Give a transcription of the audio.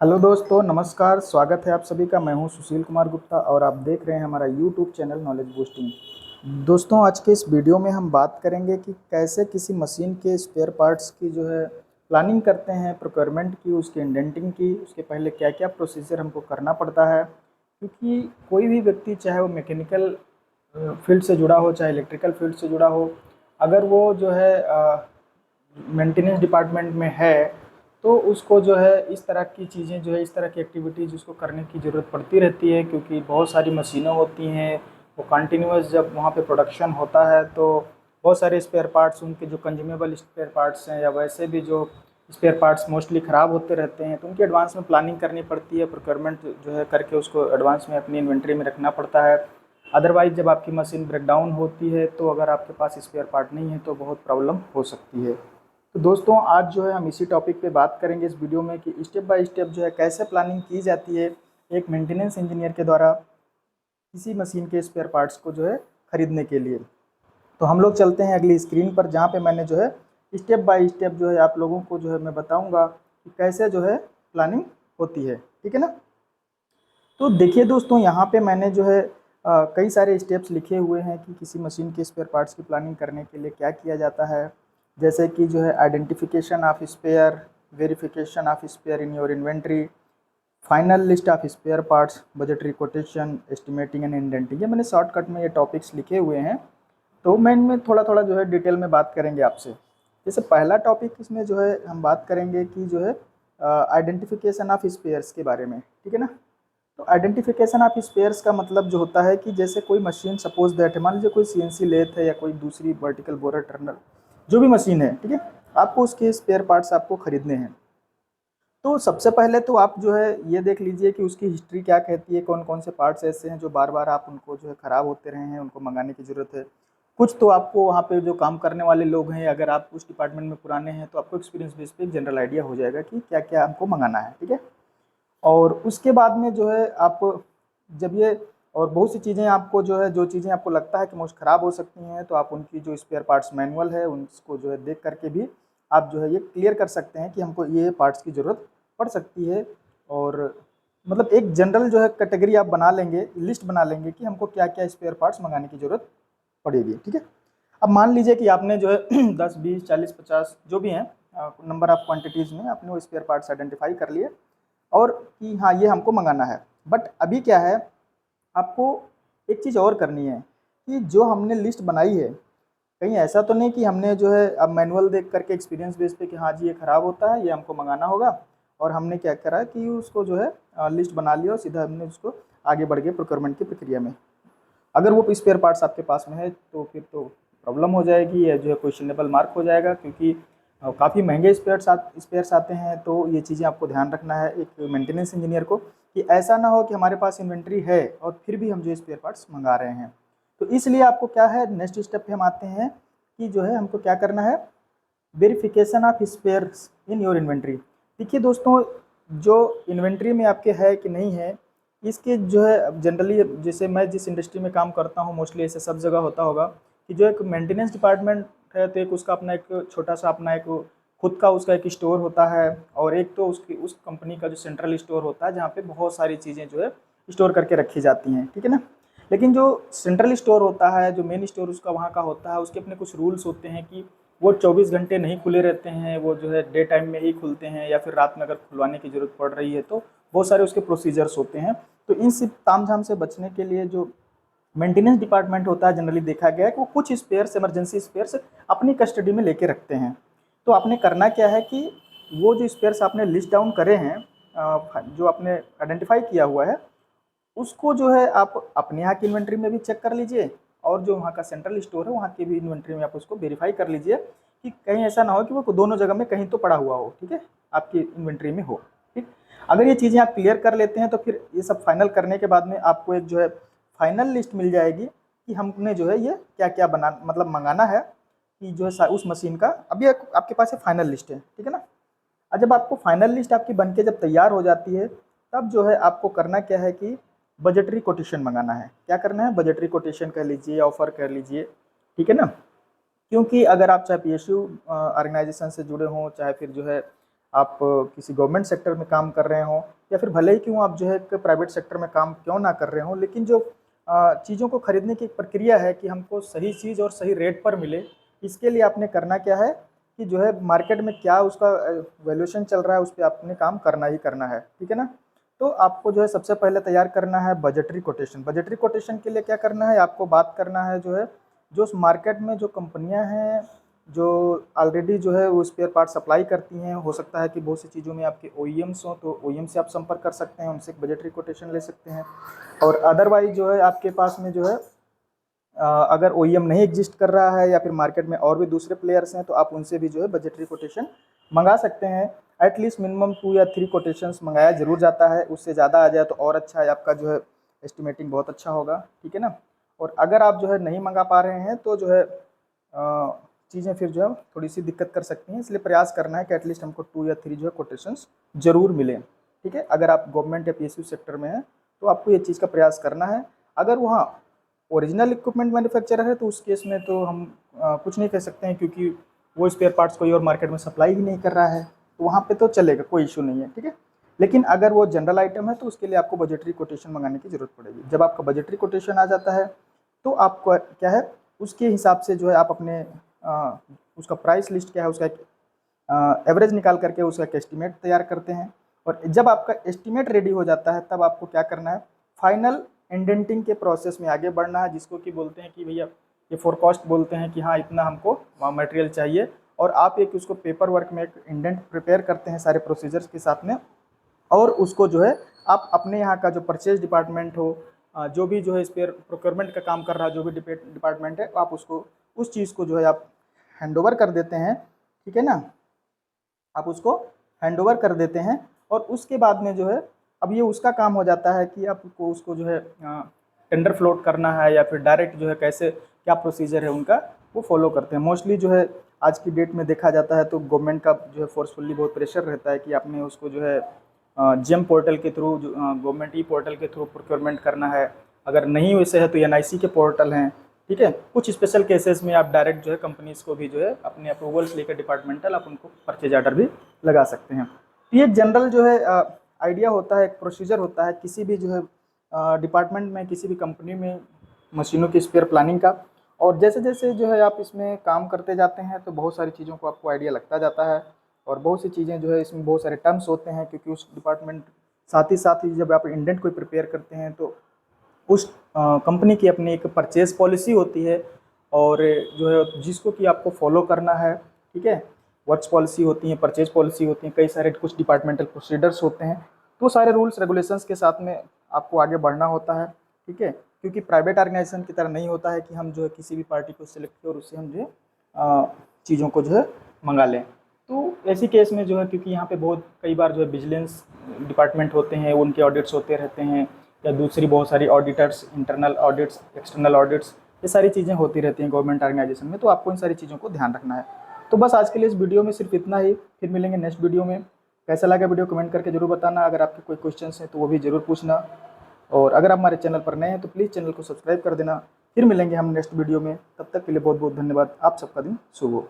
Hello दोस्तों, नमस्कार। स्वागत है आप सभी का। मैं हूं सुशील कुमार गुप्ता और आप देख रहे हैं हमारा यूट्यूब चैनल नॉलेज बूस्टिंग। दोस्तों, आज के इस वीडियो में हम बात करेंगे कि कैसे किसी मशीन के स्पेयर पार्ट्स की प्लानिंग करते हैं, प्रोक्योरमेंट की, उसकी इंडेंटिंग की, उसके पहले क्या क्या प्रोसीजर हमको करना पड़ता है। क्योंकि कोई भी व्यक्ति, चाहे वो मैकेनिकल फील्ड से जुड़ा हो, चाहे इलेक्ट्रिकल फील्ड से जुड़ा हो, अगर वो मेंटेनेंस डिपार्टमेंट में है तो उसको इस तरह की चीज़ें, इस तरह की एक्टिविटीज़ उसको करने की ज़रूरत पड़ती रहती है। क्योंकि बहुत सारी मशीनें होती हैं, वो कंटिन्यूअस जब वहाँ पे प्रोडक्शन होता है तो बहुत सारे स्पेयर पार्ट्स, उनके जो कंज्यूमेबल स्पेयर पार्ट्स हैं या वैसे भी जो स्पेयर पार्ट्स मोस्टली ख़राब होते रहते हैं, तो उनकी एडवांस में प्लानिंग करनी पड़ती है। प्रोक्योरमेंट करके उसको एडवांस में अपनी इन्वेंट्री में रखना पड़ता है। अदरवाइज़ जब आपकी मशीन ब्रेकडाउन होती है तो अगर आपके पास स्पेयर पार्ट नहीं है तो बहुत प्रॉब्लम हो सकती है। तो दोस्तों, आज हम इसी टॉपिक पे बात करेंगे इस वीडियो में कि स्टेप बाय स्टेप कैसे प्लानिंग की जाती है एक मेंटेनेंस इंजीनियर के द्वारा किसी मशीन के स्पेयर पार्ट्स को खरीदने के लिए। तो हम लोग चलते हैं अगली स्क्रीन पर, जहाँ पे मैंने स्टेप बाय स्टेप आप लोगों को मैं बताऊँगा कि कैसे प्लानिंग होती है। ठीक है ना। तो देखिए दोस्तों, यहाँ पे मैंने कई सारे स्टेप्स लिखे हुए हैं कि किसी मशीन के स्पेयर पार्ट्स की प्लानिंग करने के लिए क्या किया जाता है। जैसे कि identification of spare, verification of spare in your inventory, final list of spare parts, budgetary quotation, estimating and indenting. ये मैंने शॉर्टकट में ये टॉपिक्स लिखे हुए हैं। तो मैं इनमें थोड़ा थोड़ा डिटेल में बात करेंगे आपसे। जैसे पहला टॉपिक इसमें हम बात करेंगे कि आइडेंटिफिकेशन ऑफ स्पेयर्स के बारे में। ठीक है ना। तो आइडेंटिफिकेशन ऑफ स्पेयर्स का मतलब जो होता है कि जैसे कोई मशीन, सपोज दैट मान लीजिए कोई सीएनसी लेथ है या कोई दूसरी वर्टिकल बोरर टर्नर, जो भी मशीन है, ठीक है, आपको उसके स्पेयर पार्ट्स आपको खरीदने हैं। तो सबसे पहले तो आप ये देख लीजिए कि उसकी हिस्ट्री क्या कहती है, कौन कौन से पार्ट्स ऐसे हैं जो बार बार आप उनको ख़राब होते रहे हैं, उनको मंगाने की ज़रूरत है। कुछ तो आपको वहाँ पे जो काम करने वाले लोग हैं, अगर आप उस डिपार्टमेंट में पुराने हैं तो आपको एक्सपीरियंस बेस पे एक जनरल आइडिया हो जाएगा कि क्या क्या हमको मंगाना है। ठीक है। और उसके बाद में आप जब ये और बहुत सी चीज़ें आपको जो चीज़ें आपको लगता है कि मुझे ख़राब हो सकती हैं, तो आप उनकी जो स्पेयर पार्ट्स मैनुअल है उनको देख करके भी आप ये क्लियर कर सकते हैं कि हमको ये पार्ट्स की ज़रूरत पड़ सकती है। और मतलब एक जनरल कैटेगरी आप बना लेंगे, लिस्ट बना लेंगे कि हमको क्या क्या स्पेयर पार्ट्स मंगाने की ज़रूरत पड़ेगी। ठीक है। अब मान लीजिए कि आपने 10, 20, 40, 50 जो भी हैं नंबर ऑफ़ क्वांटिटीज़ में आपने वो स्पेयर पार्ट्स आइडेंटिफाई कर लिए और कि हाँ, ये हमको मंगाना है। बट अभी क्या है, आपको एक चीज़ और करनी है कि जो हमने लिस्ट बनाई है, कहीं ऐसा तो नहीं कि हमने अब मैनुअल देख करके एक्सपीरियंस बेस पे कि हाँ जी ये ख़राब होता है, ये हमको मंगाना होगा, और हमने क्या करा कि उसको लिस्ट बना लिया और सीधा हमने उसको आगे बढ़ गए प्रोक्योरमेंट की प्रक्रिया में। अगर वो स्पेयर पार्ट्स आपके पास में है तो फिर तो प्रॉब्लम हो जाएगी, या क्वेश्चनेबल मार्क हो जाएगा, क्योंकि काफ़ी महंगे स्पेयर्स आते हैं। तो ये चीज़ें आपको ध्यान रखना है एक मेंटेनेंस इंजीनियर को, कि ऐसा ना हो कि हमारे पास इन्वेंट्री है और फिर भी हम स्पेयर पार्ट्स मंगा रहे हैं। तो इसलिए आपको क्या है, नेक्स्ट स्टेप पे हम आते हैं कि हमको क्या करना है, verification of spares in your inventory. देखिए दोस्तों, जो इन्वेंट्री में आपके है कि नहीं है, इसके अब जनरली जैसे मैं जिस इंडस्ट्री में काम करता हूँ, मोस्टली ऐसे सब जगह होता होगा कि जो एक मेंटेनेंस डिपार्टमेंट है तो एक उसका अपना एक छोटा सा अपना एक खुद का उसका एक स्टोर होता है, और एक तो उसकी उस कंपनी का जो सेंट्रल स्टोर होता है जहाँ पे बहुत सारी चीज़ें स्टोर करके रखी जाती हैं। ठीक है ना। लेकिन जो सेंट्रल स्टोर होता है, जो मेन स्टोर उसका वहाँ का होता है, उसके अपने कुछ रूल्स होते हैं कि वो 24 घंटे नहीं खुले रहते हैं, वो डे टाइम में ही खुलते हैं, या फिर रात में अगर खुलवाने की ज़रूरत पड़ रही है तो बहुत सारे उसके प्रोसीजर्स होते हैं। तो इन सब तामझाम से बचने के लिए जो मेंटेनेंस डिपार्टमेंट होता है, जनरली देखा गया है कि वो कुछ स्पेयर्स, इमरजेंसी स्पेयर्स अपनी कस्टडी में लेके रखते हैं। तो आपने करना क्या है कि वो जो स्पेयर्स आपने लिस्ट डाउन करे हैं, जो आपने आइडेंटिफाई किया हुआ है, उसको आप अपने यहाँ की इन्वेंट्री में भी चेक कर लीजिए, और जो वहाँ का सेंट्रल स्टोर है वहाँ की भी इन्वेंट्री में आप उसको वेरीफाई कर लीजिए कि कहीं ऐसा ना हो कि वो दोनों जगह में कहीं तो पड़ा हुआ हो। ठीक है। आपकी इन्वेंट्री में हो। ठीक। अगर ये चीज़ें आप क्लियर कर लेते हैं तो फिर ये सब फाइनल करने के बाद में आपको एक फाइनल लिस्ट मिल जाएगी कि हमने ये क्या क्या बना मतलब मंगाना है, कि उस मशीन का अभी आपके पास फाइनल लिस्ट है। ठीक है ना। और जब आपको फाइनल लिस्ट आपकी बन के जब तैयार हो जाती है, तब आपको करना क्या है कि बजटरी कोटेशन मंगाना है। क्या करना है, बजटरी कोटेशन कह लीजिए, ऑफर कर लीजिए। ठीक है ना। क्योंकि अगर आप चाहे पीएसयू ऑर्गेनाइजेशन से जुड़े हों, चाहे फिर आप किसी गवर्नमेंट सेक्टर में काम कर रहे हों, या फिर भले ही क्यों आप जो है एक प्राइवेट सेक्टर में काम क्यों ना कर रहे हों, लेकिन जो चीज़ों को खरीदने की एक प्रक्रिया है कि हमको सही चीज़ और सही रेट पर मिले, इसके लिए आपने करना क्या है कि जो है मार्केट में क्या उसका वैल्यूएशन चल रहा है, उस पर आपने काम करना ही करना है, ठीक है ना। तो आपको जो है सबसे पहले तैयार करना है बजटरी कोटेशन। बजटरी कोटेशन के लिए क्या करना है, आपको बात करना है जो है जो उस मार्केट में जो कंपनियां हैं जो ऑलरेडी जो है वो स्पेयर पार्ट सप्लाई करती हैं, हो सकता है कि बहुत सी चीज़ों में आपके OEMs हों, तो OEM से आप संपर्क कर सकते हैं, उनसे एक बजटरी कोटेशन ले सकते हैं। और अदरवाइज जो है आपके पास में जो है अगर OEM नहीं एग्जिस्ट कर रहा है या फिर मार्केट में और भी दूसरे प्लेयर्स हैं, तो आप उनसे भी जो है बजटरी कोटेशन मंगा सकते हैं। एटलीस्ट मिनिमम 2 या 3 कोटेशंस मंगाया जरूर जाता है, उससे ज़्यादा आ जाए तो और अच्छा है, आपका जो है एस्टिमेटिंग बहुत अच्छा होगा, ठीक है ना। और अगर आप जो है नहीं मंगा पा रहे हैं तो जो है चीज़ें फिर जो है थोड़ी सी दिक्कत कर सकती हैं, इसलिए प्रयास करना है कि एटलीस्ट हमको 2 या 3 जो है कोटेशंस जरूर मिलें, ठीक है। अगर आप गवर्नमेंट या PSU सेक्टर में हैं तो आपको ये चीज़ का प्रयास करना है। अगर वहाँ ओरिजिनल इक्विपमेंट मैन्युफैक्चरर है तो उस केस में तो हम कुछ नहीं कह सकते हैं, क्योंकि वो स्पेयर पार्ट्स कोई और मार्केट में सप्लाई ही नहीं कर रहा है, तो वहाँ पे तो चलेगा, कोई इशू नहीं है, ठीक है। लेकिन अगर वो जनरल आइटम है तो उसके लिए आपको बजटरी कोटेशन मंगाने की जरूरत पड़ेगी। जब आपका बजटरी कोटेशन आ जाता है तो आपको क्या है उसके हिसाब से जो है आप अपने उसका प्राइस लिस्ट क्या है उसका एवरेज निकाल करके उसका एक एस्टिमेट तैयार करते हैं। और जब आपका एस्टिमेट रेडी हो जाता है तब आपको क्या करना है, फाइनल इंडेंटिंग के प्रोसेस में आगे बढ़ना है, जिसको कि बोलते हैं कि भैया ये फोरकास्ट बोलते हैं कि हाँ इतना हमको मटेरियल चाहिए, और आप एक उसको पेपर वर्क में एक इंडेंट प्रिपेयर करते हैं सारे प्रोसीजर्स के साथ में, और उसको जो है आप अपने यहाँ का जो परचेज डिपार्टमेंट हो, जो भी जो है स्पेयर प्रोक्योरमेंट का काम कर रहा है जो भी डिपार्टमेंट है, आप उसको उस चीज़ को जो है आप हैंडओवर कर देते हैं, ठीक है ना। आप उसको हैंडओवर कर देते हैं और उसके बाद में जो है अब ये उसका काम हो जाता है कि आपको उसको जो है टेंडर फ्लोट करना है या फिर डायरेक्ट जो है कैसे क्या प्रोसीजर है उनका वो फॉलो करते हैं। मोस्टली जो है आज की डेट में देखा जाता है तो गवर्नमेंट का जो है फोर्सफुली बहुत प्रेशर रहता है कि आपने उसको जो है जेम पोर्टल के थ्रू गवर्नमेंट ई पोर्टल के थ्रू प्रोक्योरमेंट करना है। अगर नहीं वैसे है तो NIC के पोर्टल हैं, ठीक है। कुछ स्पेशल केसेस में आप डायरेक्ट जो है कंपनीज को भी जो है अपने अप्रूवल्स लेकर डिपार्टमेंटल आप उनको परचेज ऑर्डर भी लगा सकते हैं। तो ये जनरल जो है आइडिया होता है, एक प्रोसीजर होता है किसी भी जो है डिपार्टमेंट में किसी भी कंपनी में मशीनों की स्पेयर प्लानिंग का। और जैसे जैसे जो है आप इसमें काम करते जाते हैं तो बहुत सारी चीज़ों को आपको आइडिया लगता जाता है, और बहुत सी चीज़ें जो है इसमें बहुत सारे टर्म्स होते हैं, क्योंकि उस डिपार्टमेंट साथ ही जब आप इंडेंट कोई प्रिपेयर करते हैं तो उस कंपनी की अपनी एक परचेज पॉलिसी होती है, और जो है जिसको कि आपको फॉलो करना है, ठीक है। वर्क्स पॉलिसी होती है, परचेज पॉलिसी होती है, कई सारे कुछ डिपार्टमेंटल प्रोसीडर्स होते हैं, तो सारे रूल्स रेगुलेशंस के साथ में आपको आगे बढ़ना होता है, ठीक है। क्योंकि प्राइवेट ऑर्गेनाइजेशन की तरह नहीं होता है कि हम जो है किसी भी पार्टी को सिलेक्ट करें और उससे हम जो है चीज़ों को जो है मंगा लें। तो ऐसी केस में जो है क्योंकि यहाँ पे बहुत कई बार जो है विजिलेंस डिपार्टमेंट होते हैं, उनके ऑडिट्स होते रहते हैं, या दूसरी बहुत सारी auditors, internal audits, external audits, ये सारी चीज़ें होती रहती हैं गवर्नमेंट ऑर्गेनाइजेशन में, तो आपको इन सारी चीज़ों को ध्यान रखना है। तो बस आज के लिए इस वीडियो में सिर्फ इतना ही, फिर मिलेंगे नेक्स्ट वीडियो में। कैसा लगा वीडियो कमेंट करके जरूर बताना, अगर आपके कोई क्वेश्चन हैं तो वो भी जरूर पूछना, और अगर आप हमारे चैनल पर नए हैं तो प्लीज़ चैनल को सब्सक्राइब कर देना। फिर मिलेंगे हम नेक्स्ट वीडियो में, तब तक के लिए बहुत बहुत धन्यवाद। आप सबका दिन शुभ हो।